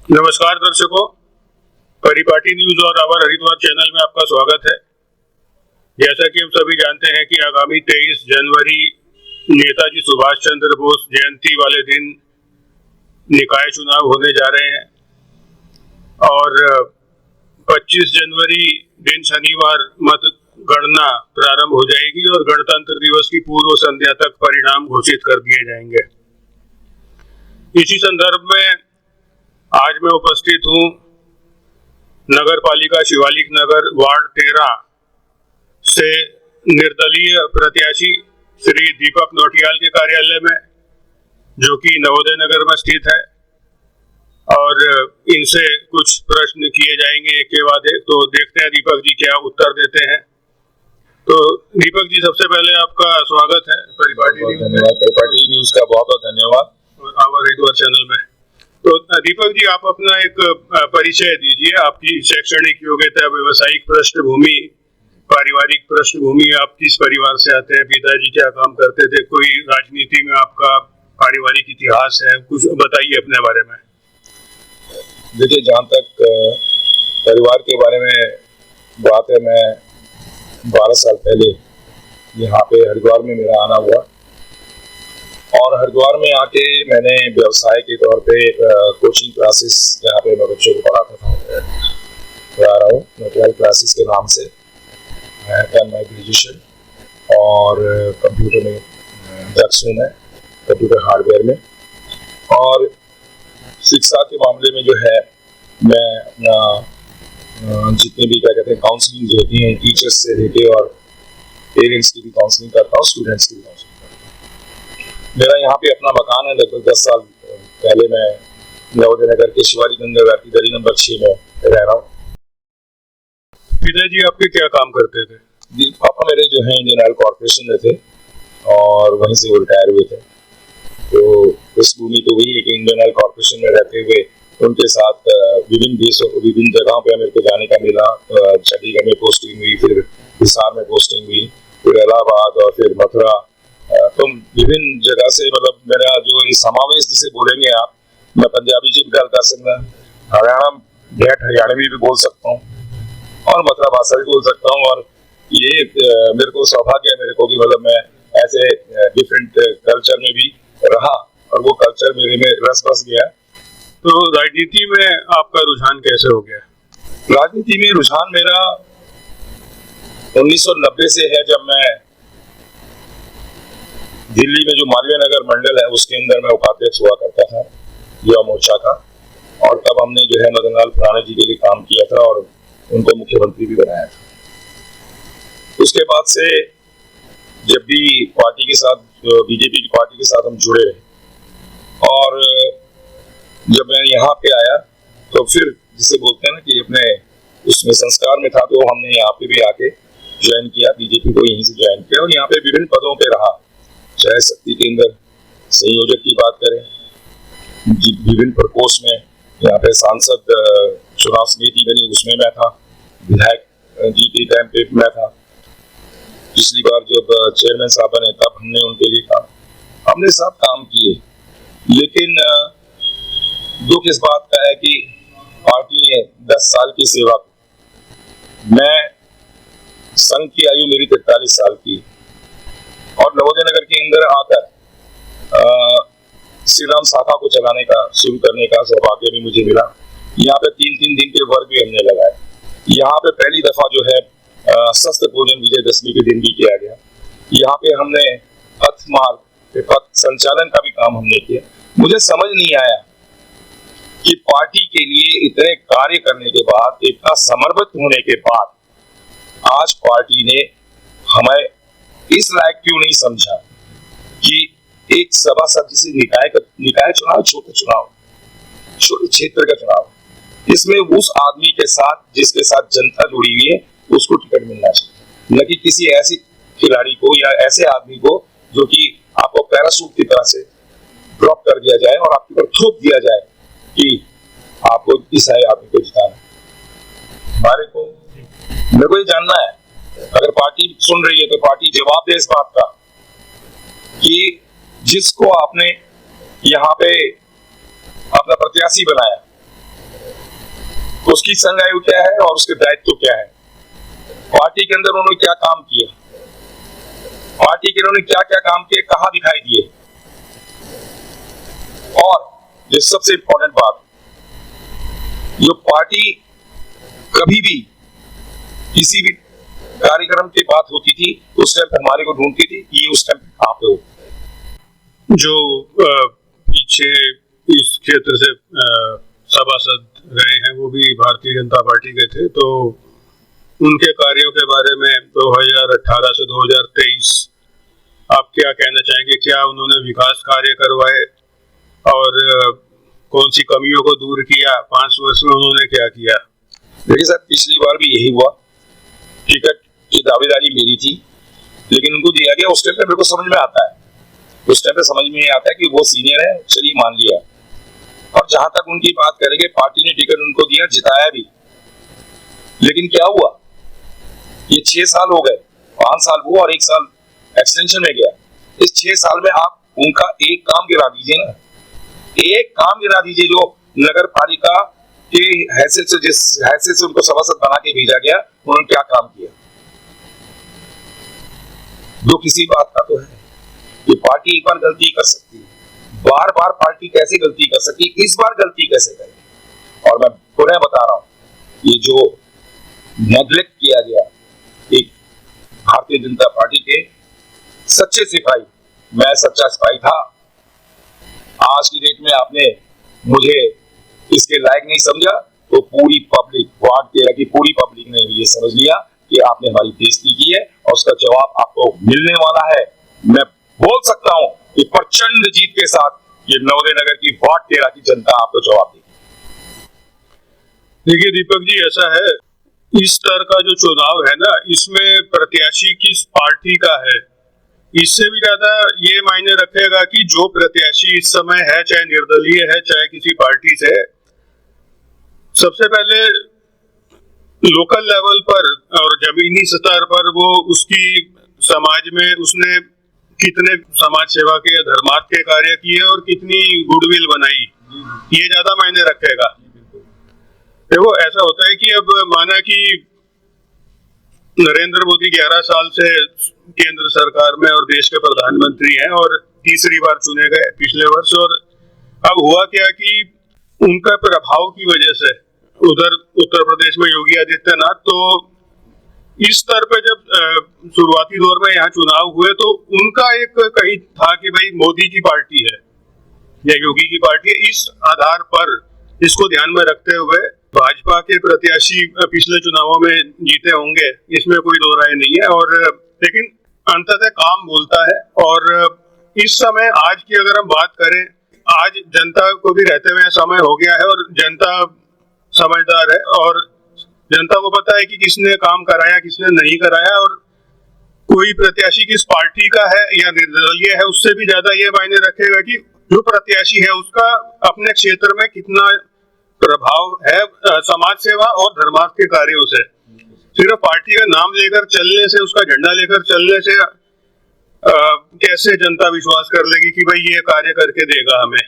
नमस्कार दर्शकों, परिपाटी न्यूज और आवर हरिद्वार चैनल में आपका स्वागत है। जैसा कि हम सभी जानते हैं कि आगामी 23 जनवरी नेताजी सुभाष चंद्र बोस जयंती वाले दिन निकाय चुनाव होने जा रहे हैं और 25 जनवरी दिन शनिवार मतगणना प्रारंभ हो जाएगी और गणतंत्र दिवस की पूर्व संध्या तक परिणाम घोषित कर दिए जाएंगे। इसी संदर्भ में आज मैं उपस्थित हूं नगर पालिका शिवालिक नगर वार्ड 13 से निर्दलीय प्रत्याशी श्री दीपक नौटियाल के कार्यालय में, जो कि नवोदय नगर में स्थित है, और इनसे कुछ प्रश्न किए जाएंगे एक के बाद एक। तो देखते हैं दीपक जी क्या उत्तर देते हैं। तो दीपक जी, सबसे पहले आपका स्वागत है परिपाटी न्यूज का बहुत बहुत धन्यवाद और आवर हरिद्वार चैनल में। तो दीपक जी, आप अपना एक परिचय दीजिए, आपकी शैक्षणिक योग्यता, व्यवसायिक पृष्ठभूमि, पारिवारिक पृष्ठभूमि, आप किस परिवार से आते हैं, पिताजी क्या काम करते थे, कोई राजनीति में आपका पारिवारिक इतिहास है, कुछ बताइए अपने बारे में। देखिए, जहाँ तक परिवार के बारे में बात है, मैं 12 साल पहले यहाँ पे हरिद्वार में मेरा आना हुआ और हरिद्वार में आके मैंने व्यवसाय के तौर पे कोचिंग क्लासेस जहाँ पे मैं बच्चों को पढ़ा रहा हूँ, नौटियाल क्लासेस के नाम से। मैं डन माई ग्रेजुएशन और कंप्यूटर में दक्ष हूँ, मैं कंप्यूटर हार्डवेयर में। और शिक्षा के मामले में जो है, मैं अपना जितने भी क्या कहते हैं काउंसलिंग जो होती है टीचर्स से लेके और पेरेंट्स की भी काउंसलिंग करता हूँ, स्टूडेंट्स की भी काउंसलिंग। मेरा यहाँ पे अपना मकान है। लगभग 10 साल पहले मैं नवोदय नगर के शिवालिक नगर की गली नंबर 6 में रह रहा हूँ। पिताजी आपके क्या काम करते थे? पापा मेरे जो है इंडियन ऑयल कॉर्पोरेशन में थे और वहीं से वो रिटायर हुए थे। तो पृष्ठभूमि तो वही है कि इंडियन ऑयल कॉर्पोरेशन में रहते हुए उनके साथ विभिन्न देशों विभिन्न जगहों पे मेरे को जाने का मिला। चंडीगढ़ में पोस्टिंग हुई, फिर हिसार में पोस्टिंग हुई, फिर इलाहाबाद और फिर मथुरा। तो विभिन्न जगह से, मतलब मेरा जो समावेश जिसे बोलेंगे आप, मैं पंजाबी जी भी गल कर सकता, हरियाणा ढेठ हरियाणवी भी बोल सकता हूँ और मथुरा भाषा भी बोल सकता हूँ। और ये मेरे को सौभाग्य है मेरे को कि मतलब मैं ऐसे डिफरेंट कल्चर में भी रहा और वो कल्चर मेरे में रस बस गया। तो राजनीति में आपका रुझान कैसे हो गया? राजनीति में रुझान मेरा 1990 से है, जब मैं दिल्ली में जो मालवीय नगर मंडल है उसके अंदर मैं उपाध्यक्ष हुआ करता था युवा मोर्चा का। और तब हमने जो है मदन लाल खुराना जी के लिए काम किया था और उनको मुख्यमंत्री भी बनाया था। उसके बाद से जब भी पार्टी के साथ, बीजेपी की पार्टी के साथ हम जुड़े रहे और जब मैं यहाँ पे आया तो फिर जिसे बोलते हैं ना कि अपने उसमें संस्कार में था, तो हमने यहाँ पे भी आके ज्वाइन किया, बीजेपी को यहीं से ज्वाइन किया और यहाँ पे विभिन्न पदों पे रहा। चाहे शक्ति केंद्र संयोजक की बात करें, विभिन्न प्रकोष्ठ में, यहाँ पे सांसद चुनाव समिति बनी उसमें मैं था, विधायक जी के टाइम पे मैं था। पिछली बार जब चेयरमैन साहब बने तब हमने उनके लिए हमने सब काम किए। लेकिन दुख इस बात का है कि पार्टी ने 10 साल की सेवा, मैं संघ की आयु मेरी 43 साल की और नवोदय नगर के अंदर आकर श्री राम शाखा को चलाने का, शुरू करने का सौभाग्य भी मुझे मिला। यहाँ पे 3-3 दिन के वर्ग भी हमने लगाए। यहाँ पे पहली दफा जो है शस्त्र पूजन विजयदशमी के दिन भी किया गया। यहाँ पे हमने पथ मार्ग, पथ संचालन का भी काम हमने किया। मुझे समझ नहीं आया कि पार्टी के लिए इतने कार्य करने के बाद, इतना समर्पित होने के बाद, आज पार्टी ने हमें इस लायक क्यों नहीं समझा कि एक सभासद जिसे निकाय चुनाव, छोटे चुनाव, छोटे क्षेत्र का चुनाव, इसमें उस आदमी के साथ जिसके साथ जनता जुड़ी हुई है उसको टिकट मिलना चाहिए, न कि किसी ऐसे खिलाड़ी को या ऐसे आदमी को जो कि आपको पैराशूट की तरह से ड्रॉप कर दिया जाए और आपके ऊपर थोप दिया जाए कि आपको इस आदमी को जिताना। मेरे को ये जानना है, अगर पार्टी सुन रही है तो पार्टी जवाब दे इस बात का कि जिसको आपने यहाँ पे अपना प्रत्याशी बनाया उसकी संज्ञायु क्या है और उसके दायित्व क्या है, पार्टी के अंदर उन्होंने क्या काम किया, पार्टी के उन्होंने क्या क्या काम किए, कहां दिखाई दिए। और ये सबसे इंपॉर्टेंट बात, जो पार्टी कभी भी किसी भी कार्यक्रम की बात होती थी उस टाइम पे हमारे को ढूंढती थी ये उस टाइम कहां पे हो। जो पीछे इस क्षेत्र से सभासद रहे हैं वो भी भारतीय जनता पार्टी के थे, तो उनके कार्यों के बारे में 2018 से 2023 आप क्या कहना चाहेंगे? क्या उन्होंने विकास कार्य करवाए और कौन सी कमियों को दूर किया? 5 वर्ष में उन्होंने क्या किया? देखिए सर, पिछली बार भी यही हुआ, टिकट की दावेदारी मेरी थी लेकिन उनको दिया गया। उस टाइम पे मेरे को समझ में आता है, उस टाइम पे समझ में आता है कि वो सीनियर है, चलिए मान लिया। और जहां तक उनकी बात करेंगे, पार्टी ने टिकट उनको दिया, जिताया भी, लेकिन क्या हुआ, ये 6 साल हो गए, 5 साल हुआ और 1 साल एक्सटेंशन में गया। इस 6 साल में आप उनका एक काम गिरा दीजिए ना, एक काम गिरा दीजिए जो नगर पालिका के हैसियत से, जिस हैसियत से उनको सभासद बना के भेजा गया, उन्होंने क्या काम किया। जो किसी बात का तो है कि पार्टी एक बार गलती कर सकती है, बार बार पार्टी कैसे गलती कर सकती है, इस बार गलती कैसे करेगी। और मैं पुनः बता रहा हूं, ये जो नेग्लेक्ट किया गया एक भारतीय जनता पार्टी के सच्चे सिपाही, मैं सच्चा सिपाही था, आज की डेट में आपने मुझे इसके लायक नहीं समझा, तो पूरी पब्लिक, वार्ड 13 की पूरी पब्लिक ने ये समझ लिया कि आपने हमारी बेइज्जती की है और उसका जवाब आपको मिलने वाला है। मैं बोल सकता हूं कि प्रचंड जीत के साथ ये नवोदय नगर की वार्ड 13 की जनता आपको जवाब देगी। देखिए दीपक जी, ऐसा है, इस स्तर का जो चुनाव है ना, इसमें प्रत्याशी किस पार्टी का है, इससे भी ज्यादा ये मायने रखेगा कि जो प्रत्याशी इस समय है, चाहे निर्दलीय है चाहे किसी पार्टी से, सबसे पहले लोकल लेवल पर और जमीनी स्तर पर वो उसकी समाज में उसने कितने समाज सेवा के या धर्मार्थ के कार्य किए और कितनी गुडविल बनाई, ये ज्यादा मायने रखेगा। देखो ऐसा होता है कि अब माना कि नरेंद्र मोदी 11 साल से केंद्र सरकार में और देश के प्रधानमंत्री हैं और तीसरी बार चुने गए पिछले वर्ष, और अब हुआ क्या कि उनका प्रभाव की वजह से उधर उत्तर प्रदेश में योगी आदित्यनाथ, तो इस स्तर पे जब शुरुआती दौर में यहाँ चुनाव हुए तो उनका एक कहीं था कि भाई मोदी की पार्टी है या योगी की पार्टी है। इस आधार पर इसको ध्यान में रखते हुए भाजपा के प्रत्याशी पिछले चुनावों में जीते होंगे, इसमें कोई दो राय नहीं है, और लेकिन अंततः काम बोलता है। और इस समय आज की अगर हम बात करें, आज जनता को भी रहते हुए समय हो गया है और जनता समझदार है और जनता को पता है कि किसने काम कराया किसने नहीं कराया, और कोई प्रत्याशी किस पार्टी का है या निर्दलीय है उससे भी ज्यादा ये मायने रखेगा कि जो प्रत्याशी है उसका अपने क्षेत्र में कितना प्रभाव है समाज सेवा और धर्मार्थ के कार्यों से। सिर्फ पार्टी का नाम लेकर चलने से, उसका झंडा लेकर चलने से कैसे जनता विश्वास कर लेगी कि भाई ये कार्य करके देगा हमें।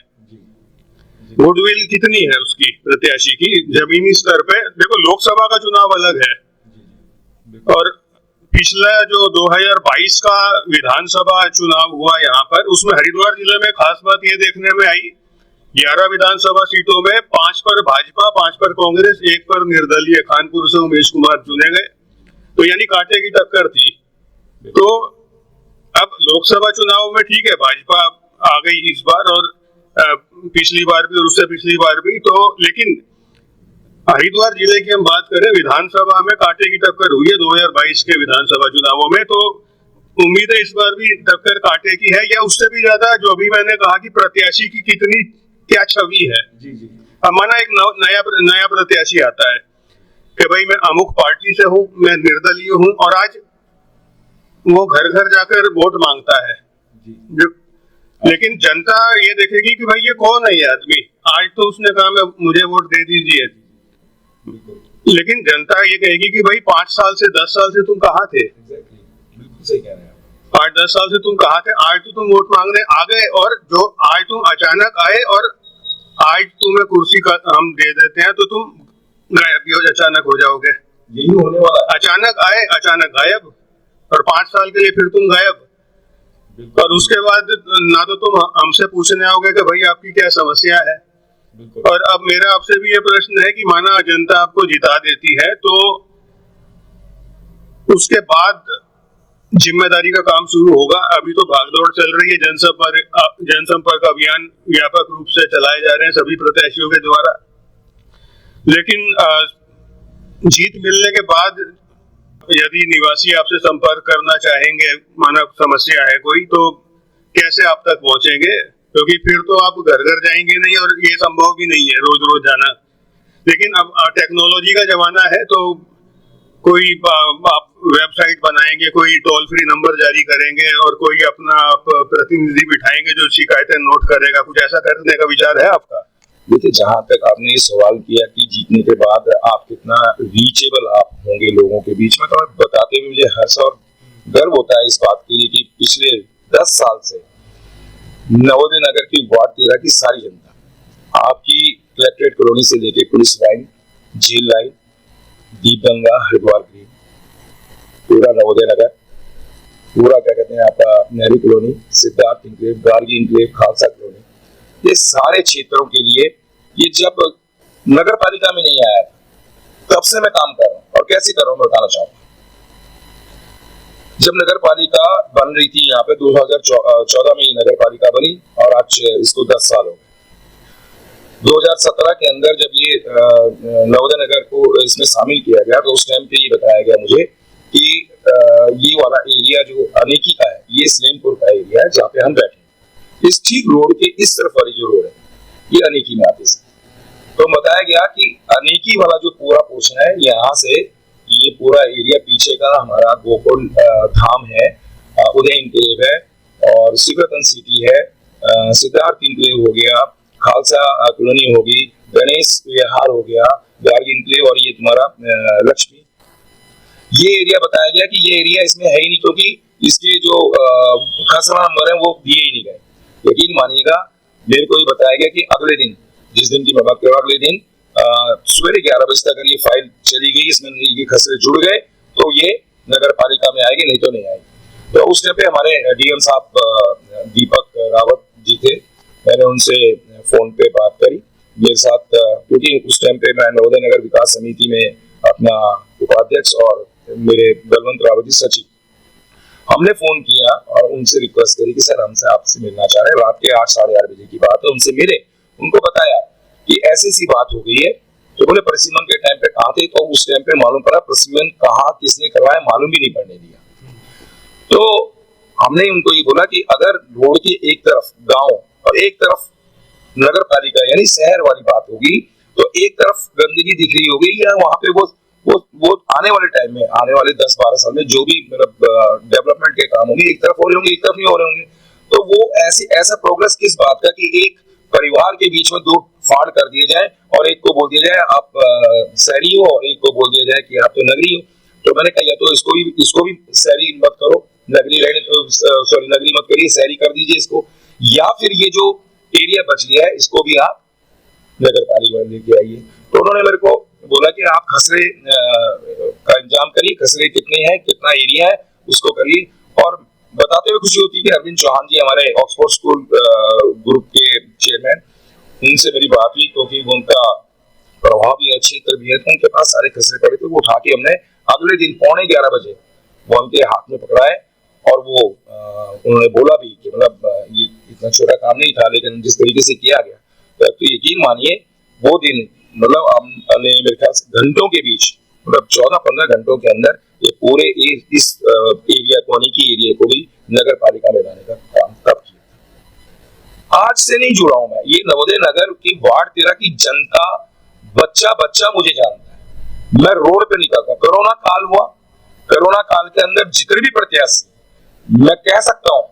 गुडविल कितनी है उसकी प्रत्याशी की जमीनी स्तर पे। देखो लोकसभा का चुनाव अलग है और पिछला जो 2022 का विधानसभा चुनाव हुआ यहाँ पर, उसमें हरिद्वार जिले में खास बात ये देखने में आई, 11 विधानसभा सीटों में 5 पर भाजपा, 5 पर कांग्रेस, 1 पर निर्दलीय कानपुर से उमेश कुमार चुने गए, तो यानी कांटे की टक्कर थी। तो अब लोकसभा चुनाव में ठीक है भाजपा आ गई इस बार और पिछली बार भी और उससे पिछली बार भी, तो लेकिन हरिद्वार जिले की हम बात करें, विधानसभा में कांटे की टक्कर हुई है 2022 के विधानसभा चुनावों में, तो उम्मीद है इस बार भी टक्कर कांटे की है या उससे भी ज्यादा। जो अभी मैंने कहा कि प्रत्याशी की कितनी क्या छवि है, अब माना एक नया प्रत्याशी आता है कि भाई मैं अमुक पार्टी से हूँ, मैं निर्दलीय हूँ, और आज वो घर घर जाकर वोट मांगता है, लेकिन जनता ये देखेगी कि भाई ये कौन है ये आदमी, आज तो उसने कहा मुझे वोट दे दीजिए, लेकिन जनता ये कहेगी कि भाई 5 साल से 10 साल से तुम कहाँ थे, 8-10 साल से तुम कहाँ थे, आज तो तुम वोट मांगने आ गए, और जो आज तुम अचानक आए और आज तुम्हें कुर्सी का हम दे देते हैं, तो तुम गायब भी हो, अचानक हो जाओगे। यही होने वाला है। अचानक आए, अचानक गायब, और 5 साल के लिए फिर तुम गायब। और उसके बाद ना तो तुम हमसे पूछने आओगे कि भाई आपकी क्या समस्या है। और अब मेरा आपसे भी ये प्रश्न है कि माना जनता आपको जिता देती है तो उसके बाद जिम्मेदारी का काम शुरू होगा। अभी तो भागदौड़ चल रही है, जनसंपर्क अभियान व्यापक रूप से चलाए जा रहे हैं सभी प्रत्याशियों के द्वारा। लेकिन जीत मिलने के बाद यदि निवासी आपसे संपर्क करना चाहेंगे, माना समस्या है कोई, तो कैसे आप तक पहुंचेंगे? क्योंकि फिर तो आप घर घर जाएंगे नहीं और ये संभव भी नहीं है रोज रोज जाना। लेकिन अब टेक्नोलॉजी का जमाना है तो कोई आप वेबसाइट बनाएंगे, कोई टोल फ्री नंबर जारी करेंगे और कोई अपना प्रतिनिधि बिठाएंगे जो शिकायतें नोट करेगा। कुछ ऐसा करने का विचार है आपका? देखिए, जहां तक आपने ये सवाल किया कि जीतने के बाद आप कितना रीचेबल आप होंगे लोगों के बीच में, तो बताते हुए मुझे हर्ष और गर्व होता है इस बात के लिए कि पिछले 10 साल से नवोदय नगर की वार्ड 13 की सारी जनता आपकी कलेक्ट्रेट कॉलोनी से लेके police line, jail line, Deepganga, Haridwar green, पूरा नवोदय नगर, पूरा क्या कहते हैं आपका Nehru colony, Siddharth enclave, Gargi enclave, Khalsa colony, ये सारे क्षेत्रों के लिए ये जब नगर पालिका में नहीं आया तब से मैं काम कर रहा हूँ। और कैसे कर रहा हूँ मैं बताना चाहूंगा। जब नगर पालिका बन रही थी यहाँ पे 2014 में ये नगर पालिका बनी और आज इसको 10 साल हो गए। 2017 के अंदर जब ये नवोदय नगर को इसमें शामिल किया गया तो उस टाइम पे ये बताया गया मुझे कि ये वाला एरिया जो अनेकी का है, ये सलेमपुर का एरिया है जहाँ पे हम बैठे हैं। इस ठीक रोड के इस तरफ वाली जो रोड है ये अनेकी में आती है। तो बताया गया कि अनेकी वाला जो पूरा पोर्शन है यहाँ से ये पूरा एरिया पीछे का हमारा गोकुल धाम है, उदय इंक्लेव है और सिकरतन सिटी है, सिद्धार्थ इंक्लेव हो गया, खालसा कॉलोनी होगी, गणेश विहार हो गया, गार्गी इंक्लेव और ये तुम्हारा लक्ष्मी। ये एरिया बताया गया कि ये एरिया इसमें है ही नहीं क्योंकि इसके जो खसरा नंबर है वो दिए ही नहीं गए। यकीन मानिएगा, मेरे को ये बताया गया कि अगले दिन, जिस दिन की मैं बात कर रहा हूँ, अगले दिन सवेरे 11 बजे तक अगर ये फाइल चली गई, इसमें ये खसरे जुड़ गए तो ये नगर पालिका में आएगी, नहीं तो नहीं आएगी। तो उस टाइम पे हमारे डीएम साहब दीपक रावत जी थे, मैंने उनसे फोन पे बात करी मेरे साथ, क्योंकि उस टाइम पे मैं नवोदय नगर विकास समिति में अपना उपाध्यक्ष और मेरे बलवंत रावत जी सचिव, हमने फोन किया और उनसे रिक्वेस्ट करी कि सर हमसे आपसे मिलना चाह रहे हैं। रात के 8 साढ़े 8 बजे की बात है, उनसे मिले, उनको बताया कि ऐसी सी बात हो गई है। तो बोले परिसीमन के टाइम पे कहाँ थे? तो उस टाइम पे मालूम पड़ा परिसीमन कहाँ किसने करवाया मालूम भी नहीं पड़ने दिया। तो हमने उनको ये बोला कि अगर रोड के एक तरफ गांव और एक तरफ नगर पालिका यानी शहर वाली बात होगी तो एक तरफ गंदगी दिख रही होगी या वहां पे वो आने वाले टाइम में, आने वाले 10-12 साल में जो भी मतलब डेवलपमेंट के काम होंगे एक तरफ हो रहे होंगे, एक तरफ नहीं हो रहे होंगे। तो वो ऐसा प्रोग्रेस किस बात का कि एक परिवार के बीच में 2 फाड़ कर दिए जाए और एक को बोल दिया जाए आप शहरी हो और एक को बोल दिया जाए कि आप तो नगरी हो। तो मैंने कहा या तो इसको भी शहरी मत करो, नगरी मत करिए, शहरी कर दीजिए इसको, या फिर ये जो एरिया बच गया है इसको भी आप नगर पालिका में लेके आइए। तो उन्होंने मेरे को बोला कि आप खसरे का इंतजाम करिए, खसरे कितने हैं, कितना एरिया है उसको करिए। और बताते हुए खुशी होती है कि अरविंद चौहान जी हमारे ऑक्सफोर्ड स्कूल ग्रुप के चेयरमैन, उनसे मेरी बात हुई क्योंकि वो उनका प्रभाव भी है, क्षेत्र भी है, तो उनके पास सारे खसरे पड़े थे। वो उठा के हमने अगले दिन 11:15 बजे वो उनके हाथ में पकड़ाए और वो उन्होंने बोला भी कि मतलब ये इतना छोटा काम नहीं था लेकिन जिस तरीके से किया गया तो यकीन मानिए वो दिन मतलब हमने मेरे ख्याल से घंटों के बीच मतलब 14-15 घंटों के अंदर ये पूरे इस एरिया को एरिया को भी नगर पालिका में लाने का काम तब किया। आज से नहीं जुड़ा हूं मैं, ये नवोदय नगर की वार्ड 13 की जनता बच्चा मुझे जानता है। मैं रोड पे निकलता, कोरोना काल हुआ, कोरोना काल के अंदर जितने भी प्रत्याशी, मैं कह सकता हूं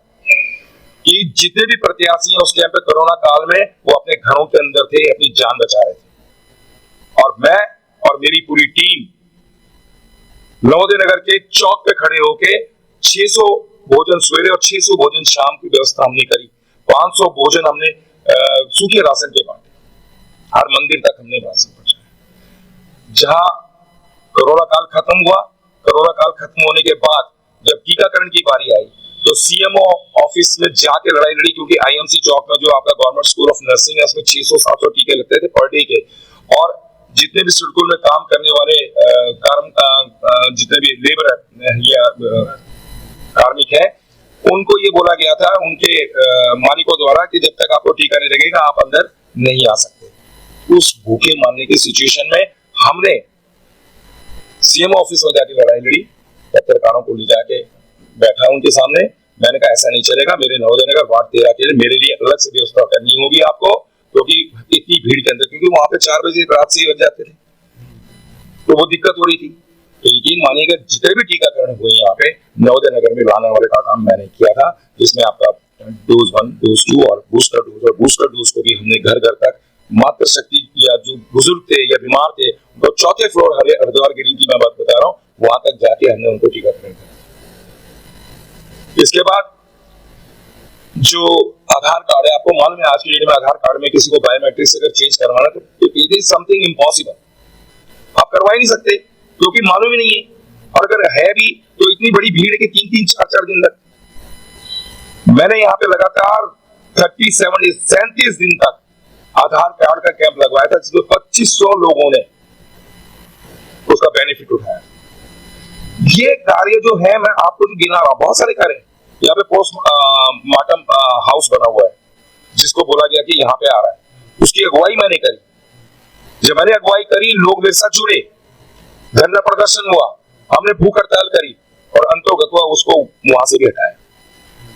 कि जितने भी प्रत्याशी हैं उस टाइम पे कोरोना काल में वो अपने घरों के अंदर थे, अपनी जान बचा रहे थे। और मैं और मेरी पूरी टीम नवोदय नगर के चौक पे खड़े होके 600 भोजन सवेरे और 600 भोजन शाम की व्यवस्था हमने करी। 500 भोजन हमने सूखे राशन के बांटे, हर मंदिर तक हमने राशन पहुंचाया। जहां कोरोना काल खत्म हुआ, कोरोना काल खत्म होने के बाद जब टीकाकरण की बारी आई तो सीएमओ ऑफिस में जाके लड़ाई लड़ी, क्योंकि आईएमसी चौक में जो आपका गवर्नमेंट स्कूल ऑफ नर्सिंग है उसमें 600-700 टीके लगते थे पर डे के, और जितने भी स्कूल में काम करने वाले जितने भी लेबर या कार्मिक है उनको ये बोला गया था उनके मालिकों द्वारा कि जब तक आपको टीका नहीं लगेगा आप अंदर नहीं आ सकते। उस भूखे मारने की सिचुएशन में हमने सीएम ऑफिस में जाके लड़ाई लड़ी, पत्रकारों को ले जाके बैठा उनके सामने। मैंने कहा ऐसा नहीं चलेगा, मेरे नवोदय नगर वार्ड 13 के लिए मेरे लिए अलग से व्यवस्था करनी होगी आपको, क्योंकि इतनी भीड़ के अंदर, क्योंकि वहां पे 4 बजे रात से ही बज जाते थे तो वो दिक्कत हो रही थी। तो यकीन मानिएगा जितने भी टीकाकरण हुए यहाँ पे नवोदय नगर में लाने वाले का काम मैंने किया था, जिसमें आपका डोज 1, डोज 2 और बूस्टर डोज को भी हमने घर घर तक मातृशक्ति या जो बुजुर्ग थे या बीमार थे तो 4थे फ्लोर हरिद्वार गिरी की मैं बात बता रहा हूँ, वहां तक जाके हमने उनको टीकाकरण किया। इसके बाद जो आधार कार्ड है, आपको मालूम है आज की डेट में आधार कार्ड में किसी को बायोमेट्रिक्स अगर चेंज करवाना तो इट इज समथिंग इम्पॉसिबल, आप करवा ही नहीं सकते क्योंकि मालूम ही नहीं है, और अगर है भी तो इतनी बड़ी भीड़ है कि 3-3, 4-4 दिन तक। मैंने यहाँ पे लगातार 37 दिन तक आधार कार्ड का कैंप लगवाया था, जिसमें 2500 लोगों ने उसका बेनिफिट उठाया। ये कार्य जो है मैं आपको जो गिना रहा हूं, बहुत सारे कार्य यहाँ पे पोस्टमार्टम हाउस बना हुआ है जिसको बोला गया कि यहाँ पे आ रहा है, उसकी अगुवाई मैंने करी। जब मैंने अगुवाई करी लोग मेरे साथ जुड़े, धरना प्रदर्शन हुआ, हमने भूख हड़ताल करी और अंतोगत्वा उसको वहां से भी हटाया।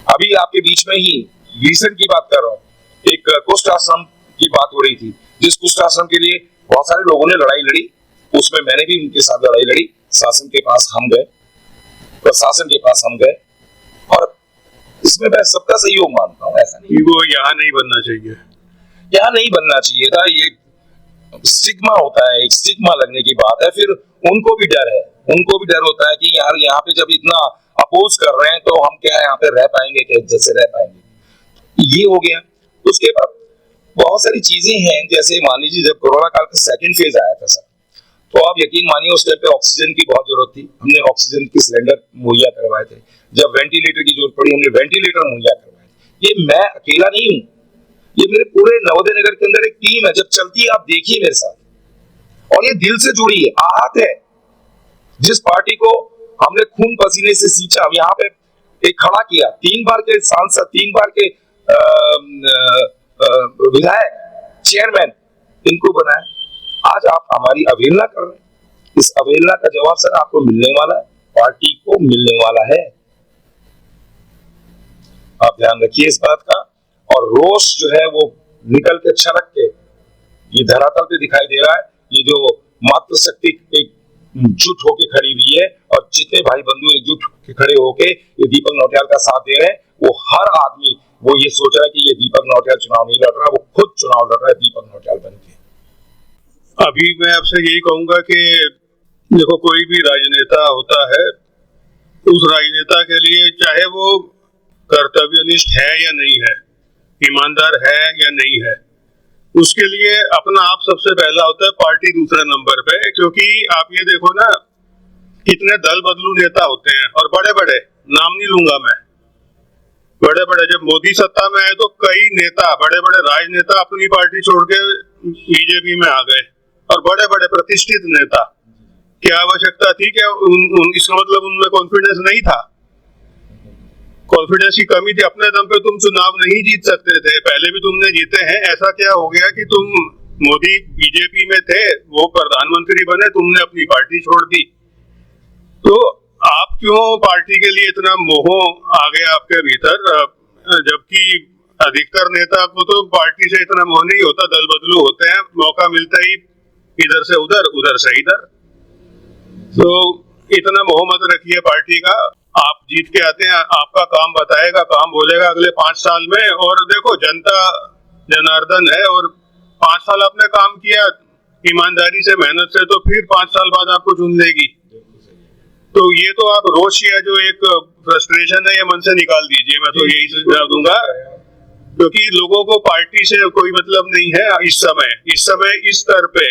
अभी आपके बीच में ही रिसेंट की बात कर रहा हूँ, एक कुष्ठ आश्रम की बात हो रही थी, जिस कुष्ठ आश्रम के लिए बहुत सारे लोगों ने लड़ाई लड़ी, उसमें मैंने भी उनके साथ लड़ाई लड़ी। शासन के पास हम गए, प्रशासन के पास हम गए, और इसमें मैं सबका सहयोग मानता हूँ। ऐसा नहीं वो यहाँ नहीं बनना चाहिए, यहाँ नहीं बनना चाहिए था, ये स्टिग्मा होता है, एक स्टिग्मा लगने की बात है। फिर उनको भी डर है, उनको भी डर होता है कि यार यहाँ पे जब इतना अपोज कर रहे हैं तो हम क्या यहाँ पे रह पाएंगे, क्या इज्जत से रह पाएंगे। ये हो गया। उसके बाद बहुत सारी चीजें हैं, जैसे मान लीजिए जब कोरोना काल का सेकंड फेज आया था सर, तो आप यकीन मानिए उस टाइम पे ऑक्सीजन की बहुत जरूरत थी, हमने ऑक्सीजन के सिलेंडर मुहैया करवाए थे। जब वेंटिलेटर की जरूरत पड़ी हमने वेंटिलेटर मुहैया करवाए। ये मैं अकेला नहीं हूँ, ये मेरे पूरे नवोदय नगर के अंदर एक टीम है, जब चलती है आप देखिए मेरे साथ, और ये दिल से जुड़ी है, आहत है। जिस पार्टी को हमने खून पसीने से सींचा, यहाँ पे एक खड़ा किया, 3 बार के सांसद, 3 बार के विधायक, चेयरमैन, इनको बनाया। आज आप हमारी अवहेलना कर रहे हैं। इस अवहेलना का जवाब सर आपको मिलने वाला है, पार्टी को मिलने वाला है। आप ध्यान रखिए इस बात का। और रोष जो है वो निकल के छलक के ये धरातल पे दिखाई दे रहा है। ये जो मातृशक्ति एकजुट होके खड़ी हुई है, और जितने भाई बंधु एकजुट होके खड़े होके ये दीपक नौटियाल का साथ दे रहे हैं, वो हर आदमी वो ये सोच रहा है कि ये दीपक नौटियाल चुनाव नहीं लड़ रहा, वो खुद चुनाव लड़ रहा है दीपक नौटियाल बनके। अभी मैं आपसे यही कहूंगा कि देखो, कोई भी राजनेता होता है, उस राजनेता के लिए चाहे वो कर्तव्यनिष्ठ है या नहीं है, ईमानदार है या नहीं है, उसके लिए अपना आप सबसे पहला होता है, पार्टी दूसरे नंबर पे। क्योंकि आप ये देखो ना, कितने दल बदलू नेता होते हैं, और बड़े बड़े, नाम नहीं लूंगा मैं, बड़े बड़े, जब मोदी सत्ता में आए तो कई नेता, बड़े बड़े राजनेता अपनी पार्टी छोड़ के बीजेपी में आ गए, और बड़े बड़े प्रतिष्ठित नेता। क्या आवश्यकता थी? क्या इसका मतलब उनमें कॉन्फिडेंस नहीं था? कॉन्फिडेंस की कमी थी। अपने दम पे तुम चुनाव नहीं जीत सकते थे, पहले भी तुमने जीते हैं। ऐसा क्या हो गया कि तुम, मोदी बीजेपी में थे, वो प्रधानमंत्री बने, तुमने अपनी पार्टी छोड़ दी? तो आप क्यों पार्टी के लिए इतना मोह आ गया आपके भीतर? जबकि अधिकतर नेता को तो पार्टी से इतना मोह नहीं होता, दल बदलू होते हैं, मौका मिलता ही इधर से उधर, उधर से इधर। तो इतना मोह मत रखिए पार्टी का। आप जीत के आते हैं, आपका काम बताएगा, काम बोलेगा अगले 5 साल में। और देखो, जनता जनार्दन है, और 5 साल आपने काम किया ईमानदारी से, मेहनत से, तो फिर 5 साल बाद आपको चुन लेगी। तो ये तो आप रोष या जो एक फ्रस्ट्रेशन है, ये मन से निकाल दीजिए। मैं तो यही सुझाव दूंगा, क्योंकि लोगों को पार्टी से कोई मतलब नहीं है इस समय इस स्तर पे।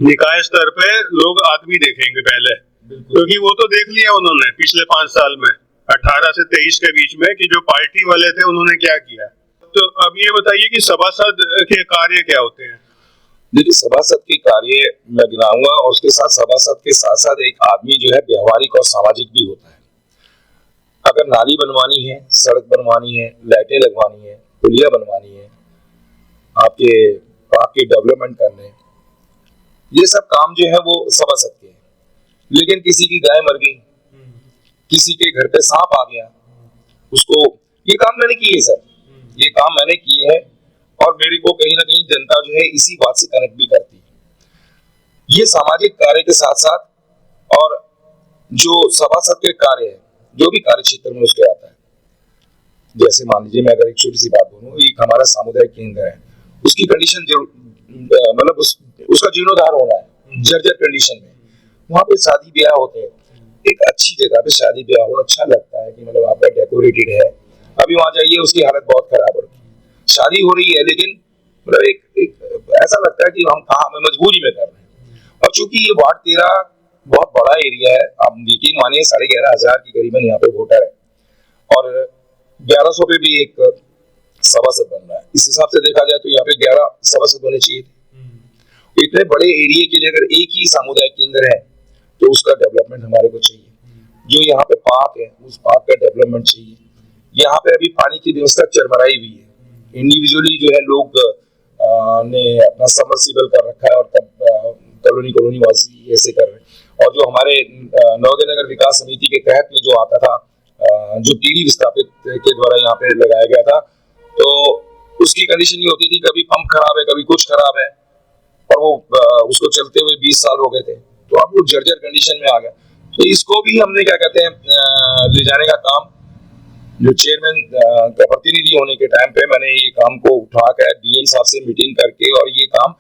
निकाय स्तर पे लोग आदमी देखेंगे पहले, क्योंकि वो तो देख लिया उन्होंने पिछले 5 साल में 18 से 23 के बीच में कि जो पार्टी वाले थे उन्होंने क्या किया। तो अब ये बताइए कि सभासद के कार्य क्या होते हैं? देखिए, सभासद के कार्य मैं गिनाऊंगा और उसके साथ सभासद के साथ साथ एक आदमी जो है व्यवहारिक और सामाजिक भी होता है। अगर नाली बनवानी है, सड़क बनवानी है, लाइटें लगवानी है, पुलिया बनवानी है, आपके पार्क के डेवलपमेंट करने, ये सब काम जो है वो सभासद के हैं। लेकिन किसी की गाय मर गई, किसी के घर पे सांप आ गया, उसको ये काम मैंने किए सर, ये काम मैंने किए हैं और मेरे को कहीं ना कहीं जनता जो है इसी बात से कनेक्ट भी करती है। ये सामाजिक कार्य के साथ साथ और जो सभासद के कार्य है, जो भी कार्य क्षेत्र में उसके आता है, जैसे मान लीजिए मैं अगर एक छोटी सी बात बोलूं, एक हमारा सामुदायिक केंद्र है, उसकी कंडीशन मतलब उसका जीर्णोद्धार होना है, जर्जर कंडीशन में, वहाँ पे शादी ब्याह होते हैं, एक अच्छी जगह पे शादी ब्याह हो, अच्छा लगता है कि मतलब आपका डेकोरेटेड है। अभी वहां जाइए उसकी हालत बहुत खराब हो रही है, शादी हो रही है लेकिन मतलब एक ऐसा लगता है कि हम कहाँ में मजबूरी में कर रहे हैं। और चूंकि ये वार्ड 13 बहुत बड़ा एरिया है, आप यकीन मानिए 11,500 के करीबन यहाँ पे वोटर है और 1100 पे भी एक सभासद बन रहा है। इस हिसाब से देखा जाए तो यहाँ पे 11 सभासद होने चाहिए थे। इतने बड़े एरिया के लिए अगर एक ही सामुदायिक केंद्र है तो उसका डेवलपमेंट हमारे को चाहिए। जो यहाँ पे पार्क है उस पार्क का डेवलपमेंट चाहिए। यहाँ पे अभी पानी की व्यवस्था चरमराई हुई है, इंडिविजुअली जो है लोग ने अपना सबमर्सिबल कर रखा है और तब कॉलोनी वासी ऐसे कर रहे हैं। और जो हमारे नवोदय नगर विकास समिति के तहत में जो आता था, जो टीडी विस्थापित के द्वारा यहाँ पे लगाया गया था, तो उसकी कंडीशन ये होती थी कभी पंप खराब है, कभी कुछ खराब है, और वो उसको चलते हुए 20 साल हो गए थे, तो अब वो जर्जर कंडीशन में आ गया। तो इसको भी हमने क्या कहते हैं ले जाने का काम, जो चेयरमैन का प्रतिनिधि होने के टाइम पे मैंने ये काम को उठा कर डीएम साहब से मीटिंग करके और ये काम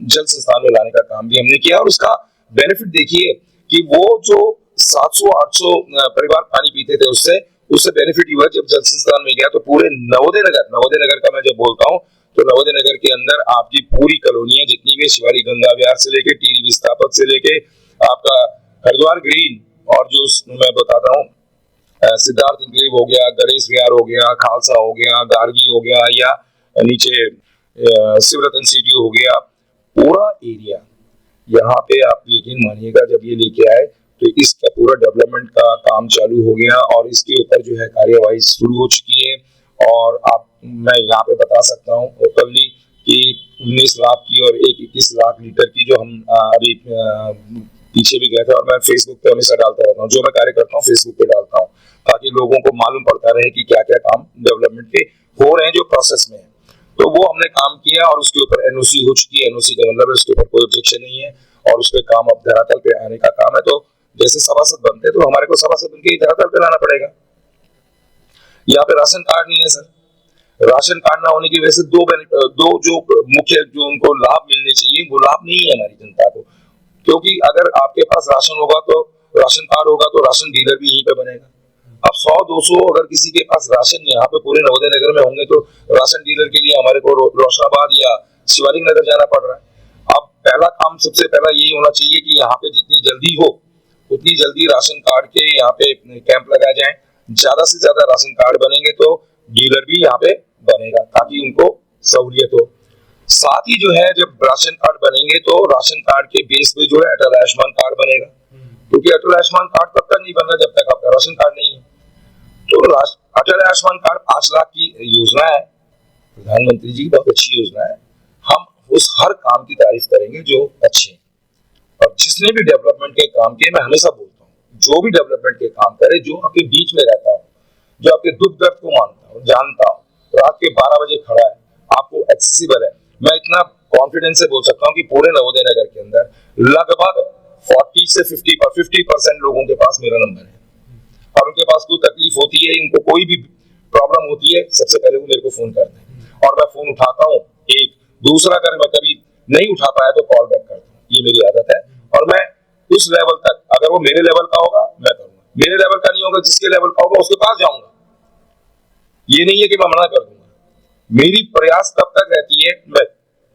जल संस्थान में लाने का काम भी हमने किया। और उसका बेनिफिट देखिए कि वो जो 700-800 परिवार पानी पीते थे उससे बेनिफिट हुआ। जब जल संस्थान में गया तो पूरे नवोदय नगर का मैं जब बोलता हूँ तो नवोदय नगर के अंदर आपकी पूरी कॉलोनियां जितनी भी शिवाली गंगा विहार से लेके टीडी विस्थापक से लेके आपका हरिद्वार ग्रीन, और जो मैं बताता हूँ सिद्धार्थ इंक्लेव हो गया, गणेश विहार हो गया, खालसा हो गया, गार्गी हो गया, या नीचे शिवरतन सिटी हो गया, पूरा एरिया यहाँ पे आप यकीन मानिएगा जब ये लेके आए तो इसका पूरा डेवलपमेंट का काम चालू हो गया और इसके ऊपर जो है कार्यवाही शुरू हो चुकी है। और आप मैं यहाँ पे बता सकता हूँ ओपनली कि 19 लाख की और 21 लाख लीटर की जो हम अभी पीछे भी गए थे, और मैं फेसबुक पे हमेशा डालता रहता हूँ, जो मैं कार्य करता हूँ फेसबुक पे डालता हूँ ताकि लोगों को मालूम पड़ता रहे कि क्या क्या काम डेवलपमेंट के हो रहे हैं जो प्रोसेस में है। तो वो हमने काम किया और उसके ऊपर एनओसी हो चुकी है। एनओसी का मतलब है उसके ऊपर कोई ऑब्जेक्शन नहीं है और उस पर काम अब धरातल पे आने का काम है। तो जैसे सभासद बनते तो हमारे को सभासद बनके धरातल पे लाना पड़ेगा। यहाँ पे राशन कार्ड नहीं है सर, राशन कार्ड ना होने की वजह से दो जो मुख्य जो उनको लाभ मिलने चाहिए वो लाभ नहीं है हमारी जनता को, क्योंकि अगर आपके पास राशन होगा तो राशन कार्ड होगा तो राशन डीलर भी यहीं पे बनेगा। अब 100-200 अगर किसी के पास राशन यहाँ पे पूरे नवोदय नगर में होंगे तो राशन डीलर के लिए हमारे को रोशनाबाद या शिवालिक नगर जाना पड़ रहा है। अब पहला काम सबसे पहला यही होना चाहिए कि यहाँ पे जितनी जल्दी हो उतनी जल्दी राशन कार्ड के यहाँ पे कैंप लगाए जाए। ज्यादा से ज्यादा राशन कार्ड बनेंगे तो डीलर भी यहाँ पे बनेगा ताकि उनको सहूलियत हो। साथ ही जो है जब राशन कार्ड बनेंगे तो राशन कार्ड के बेस पे जो है अटल आयुष्मान कार्ड बनेगा, क्योंकि अटल आयुष्मान कार्ड तब तक नहीं बन रहा जब तक आपका राशन कार्ड नहीं है। तो अटल आयुष्मान कार्ड 5 लाख की योजना है, प्रधानमंत्री जी बहुत अच्छी योजना है। हम उस हर काम की तारीफ करेंगे जो अच्छे हैं, और जिसने भी डेवलपमेंट के काम किए, मैं हमेशा बोलता हूँ जो भी डेवलपमेंट के काम करे, जो आपके बीच में रहता हो, जो आपके दुख दर्द को मानता हो, जानता हो, रात के 12 बजे खड़ा है, आपको एक्सेसिबल है। मैं इतना कॉन्फिडेंस से बोल सकता हूँ कि पूरे नवोदय नगर के अंदर लगभग 40 से 50% लोगों के पास मेरा नंबर है, और उनके पास कोई तकलीफ होती है, उनको कोई भी प्रॉब्लम होती है, सबसे पहले वो मेरे को फोन करते हैं और मैं फोन उठाता हूँ। एक दूसरा अगर मैं कभी नहीं उठा पाया तो कॉल बैक करता हूँ, ये मेरी आदत है। और मैं उस लेवल तक, अगर वो मेरे लेवल का होगा मैं करूंगा, मेरे लेवल का नहीं होगा, जिसके लेवल का होगा उसके पास जाऊंगा। ये नहीं है कि मैं मना कर दूंगा, मेरी प्रयास तब तक रहती है। मैं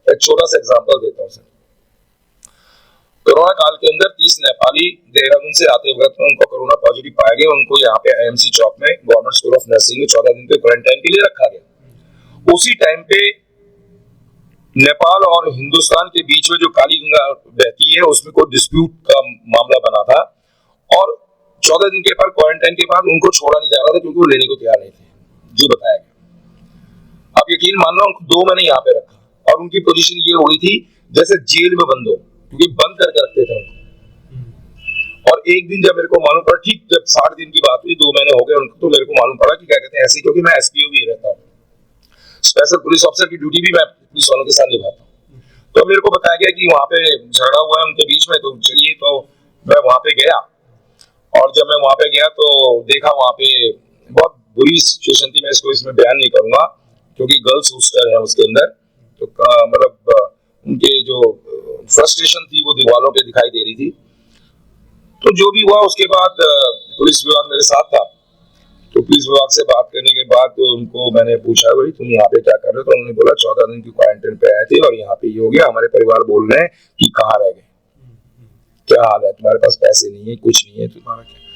एक छोटा सा एग्जांपल देता हूँ सर, कोरोना काल के अंदर 30 नेपाली देहरादून से आते वक्त उनको कोरोना पॉजिटिव पाया गया। उनको यहाँ पे आईएमसी चौक में गवर्नमेंट स्कूल ऑफ नर्सिंग में 14 दिन के क्वारंटाइन के लिए रखा गया। उसी टाइम पे नेपाल और हिंदुस्तान के बीच में जो काली गंगा बहती है उसमें कोई डिस्प्यूट का मामला बना था और 14 दिन के बाद क्वारंटाइन के बाद उनको छोड़ा नहीं जा रहा था क्योंकि वो लेने को तैयार नहीं थे, जो बताया गया। आप यकीन मानना, उनको 2 महीने यहाँ पे रखा और उनकी पोजीशन ये हो गई थी जैसे जेल में बंद हो, क्योंकि बंद करके रखते थे उनको। और एक दिन जब मेरे को मालूम पड़ा, ठीक जब 60 दिन की बात हुई, 2 महीने हो गए उनको, तो मेरे को मालूम पड़ा कि क्या कहते हैं ऐसे, क्योंकि मैं एसपीओ भी रहता हूँ, स्पेशल पुलिस ऑफिसर की ड्यूटी भी मैं पुलिस वालों के साथ निभाता हूँ। तो मेरे को बताया गया कि वहां पे झगड़ा हुआ है उनके बीच में, तो चलिए, तो मैं वहां पे गया। और जब मैं वहां पे गया तो देखा वहां पे बहुत बुरी सिचुएशन थी। मैं इसमें बयान नहीं करूंगा क्योंकि गर्ल्स हॉस्टल है उसके अंदर, तो मतलब उनके जो फ्रस्ट्रेशन थी वो दीवारों पे दिखाई दे रही थी। तो जो भी हुआ उसके बाद पुलिस विभाग मेरे साथ था, तो पुलिस विभाग से बात करने के बाद तो उनको मैंने पूछा, भाई तुम यहाँ पे क्या कर रहे हो? तो उन्होंने बोला 14 दिन की क्वारंटाइन पे आए थे और यहाँ पे ये हो गया, हमारे परिवार बोल रहे हैं कि कहाँ रह गए, क्या हाल है, तुम्हारे पास पैसे नहीं है, कुछ नहीं है, तुम्हारा क्या।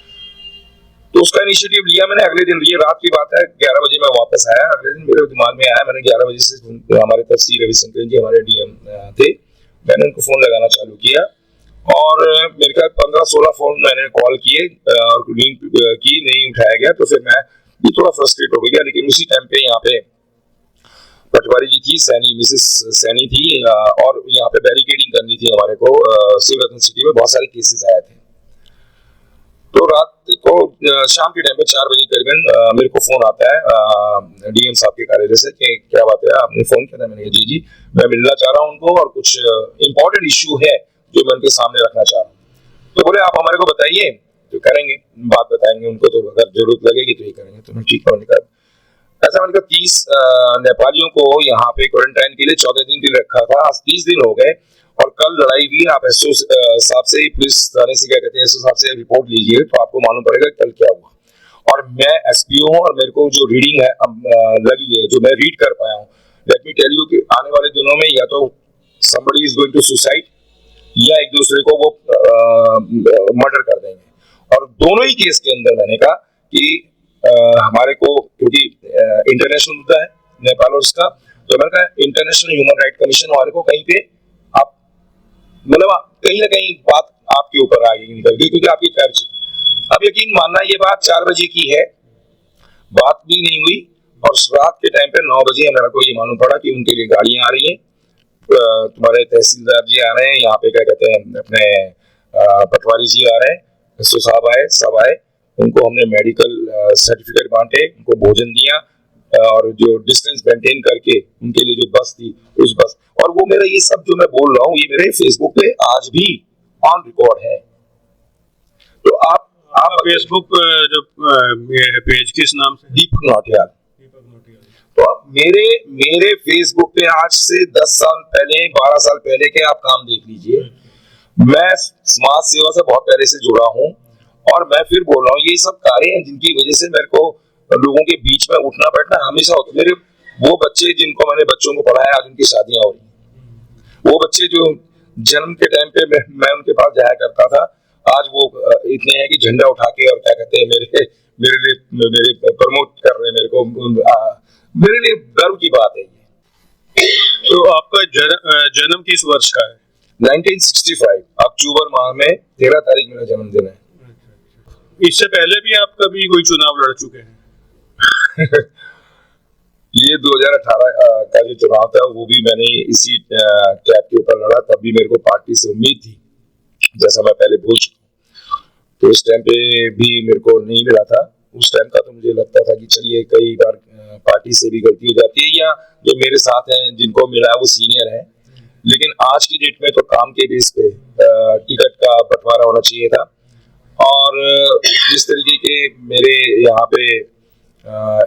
तो उसका इनिशिएटिव लिया मैंने। अगले दिन, ये रात की बात है, 11 बजे मैं वापस आया। अगले दिन मेरे दिमाग में आया, मैंने 11 बजे से हमारे तरफ सी रविशंकर जी हमारे डीएम थे, मैंने उनको फोन लगाना चालू किया और मेरे ख्याल 15-16 फोन मैंने कॉल किए और रिंग की, नहीं उठाया गया। तो फिर मैं भी थोड़ा फ्रस्ट्रेट हो गया। लेकिन उसी टाइम पे यहाँ पे पटवारी जी थी, सैनी, मिसेस सैनी थी, और यहाँ पे बैरिकेडिंग करनी थी हमारे को। शिवरत्न सिटी में बहुत सारे केसेस आए थे। तो रात को शाम के टाइम पे 4 बजे करीबन मेरे को फोन आता है डीएम साहब के कार्यालय से कि क्या बात है, आपने फोन किया था? मैंने कहा जी मैं मिलना चाह रहा हूँ उनको और कुछ इंपॉर्टेंट इश्यू है जो मैं उनके सामने रखना चाह रहा हूँ। तो बोले आप हमारे को बताइए, तो करेंगे, बात बताएंगे उनको, तो अगर जरूरत लगेगी तो ही करेंगे। तो मैं ठीक है, ऐसा मैंने कहा 30 नेपालियों को यहाँ पे क्वारंटाइन के लिए 14 दिन के लिए रखा था, आज 30 दिन हो गए और कल लड़ाई हुई। आप एसओ साहब से, पुलिस थाने से, क्या कहते हैं, एसओ साहब से रिपोर्ट लीजिए तो आपको मालूम पड़ेगा कल क्या हुआ। और मैं एसपीओ हूँ और मेरे को जो रीडिंग है लगी है, जो मैं रीड कर पाया हूँ, लेट मी टेल यू कि आने वाले दिनों में या तो somebody is going to suicide या एक दूसरे को वो मर्डर कर देंगे। और दोनों ही केस के अंदर मैंने कहा कि हमारे को, क्योंकि इंटरनेशनल मुद्दा है नेपाल और उसका, तो मैंने कहा इंटरनेशनल ह्यूमन राइट कमीशन हमारे को कहीं पे आप मतलब कहीं ना कहीं बात आपके ऊपर आ गई निकल गई, क्योंकि आपकी पैर। अब यकीन मानना, ये बात 4 बजे की है, बात भी नहीं हुई और रात के टाइम पे 9 बजे मेरे को ये मालूम पड़ा कि उनके लिए गाड़ियां आ रही हैं, तुम्हारे तहसीलदार जी आ रहे हैं, यहाँ पे क्या कहते हैं अपने पटवारी जी आ रहे हैं, एसओ साहब आए, सब आए, उनको हमने मेडिकल सर्टिफिकेट बांटे, उनको भोजन दिया और जो डिस्टेंस मेंटेन करके उनके लिए जो बस थी उस बस। और वो मेरा ये सब जो मैं बोल रहा हूँ ये मेरे फेसबुक पे आज भी ऑन रिकॉर्ड है। तो आप फेसबुक जो पेज किस नाम से? दीपक नौटियाल। तो आप मेरे फेसबुक पे आज से 10 साल पहले, 12 साल पहले के आप काम देख लीजिए। मैं समाज सेवा से बहुत पहले से जुड़ा हूँ और मैं फिर बोल रहा हूँ ये सब कार्य हैं जिनकी वजह से मेरे को लोगों के बीच में उठना बैठना हमेशा होता है। मेरे वो बच्चे जिनको मैंने बच्चों को पढ़ाया, आज उनकी शादियां हो रही, वो बच्चे जो जन्म के टाइम पे मैं उनके पास जाया करता था, आज वो इतने हैं कि झंडा उठा के और क्या कहते हैं मेरे प्रमोट कर रहे हैं मेरे को। मेरे लिए गर्व की बात है ये। तो आपका जन्म किस वर्ष का है? 1965 अक्टूबर माह में 13 तारीख मेरा जन्मदिन है। इससे पहले भी आप कभी कोई चुनाव लड़ चुके हैं? ये 2018 का जो चुनाव था वो भी मैंने इसी टैब के ऊपर लड़ा, तब भी मेरे को पार्टी से उम्मीद थी, जैसा मैं पहले बोल चुका। तो इस टाइम पे भी मेरे को नहीं मिला था। उस टाइम का तो मुझे लगता था कि चलिए कई बार पार्टी से भी गलती हो जाती है, या जो मेरे साथ हैं जिनको मिला है वो सीनियर है, लेकिन आज की डेट में तो काम के बेस पे टिकट का बंटवारा होना चाहिए था। और जिस तरीके के मेरे यहाँ पे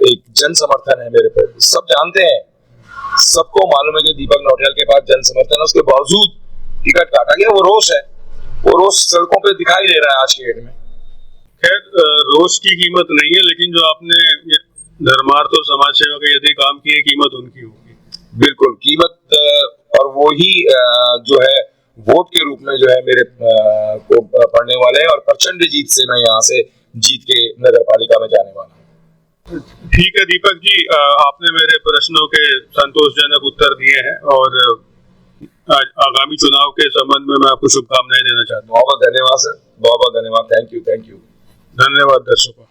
एक जन समर्थन है मेरे पे, सब जानते हैं, सबको मालूम है कि दीपक नौटियाल के पास जन समर्थन है, उसके बावजूद टिकट काटा गया। वो रोष है, वो रोष सड़कों पे दिखाई दे रहा है आज के डेट में। खैर रोष की कीमत नहीं है, लेकिन जो आपने धर्मार्थ और समाज सेवा के यदि काम किए, कीमत उनकी होगी। बिल्कुल कीमत, और वो ही जो है वोट के रूप में जो है मेरे को पड़ने वाले हैं और प्रचंड जीत से मैं यहाँ से जीत के नगर पालिका में जाने वाला हूँ। ठीक है दीपक जी, आपने मेरे प्रश्नों के संतोषजनक उत्तर दिए हैं और आगामी चुनाव के संबंध में मैं आपको शुभकामनाएं देना चाहता हूँ। बहुत बहुत धन्यवाद सर, बहुत बहुत धन्यवाद। Thank you. धन्यवाद दर्शकों।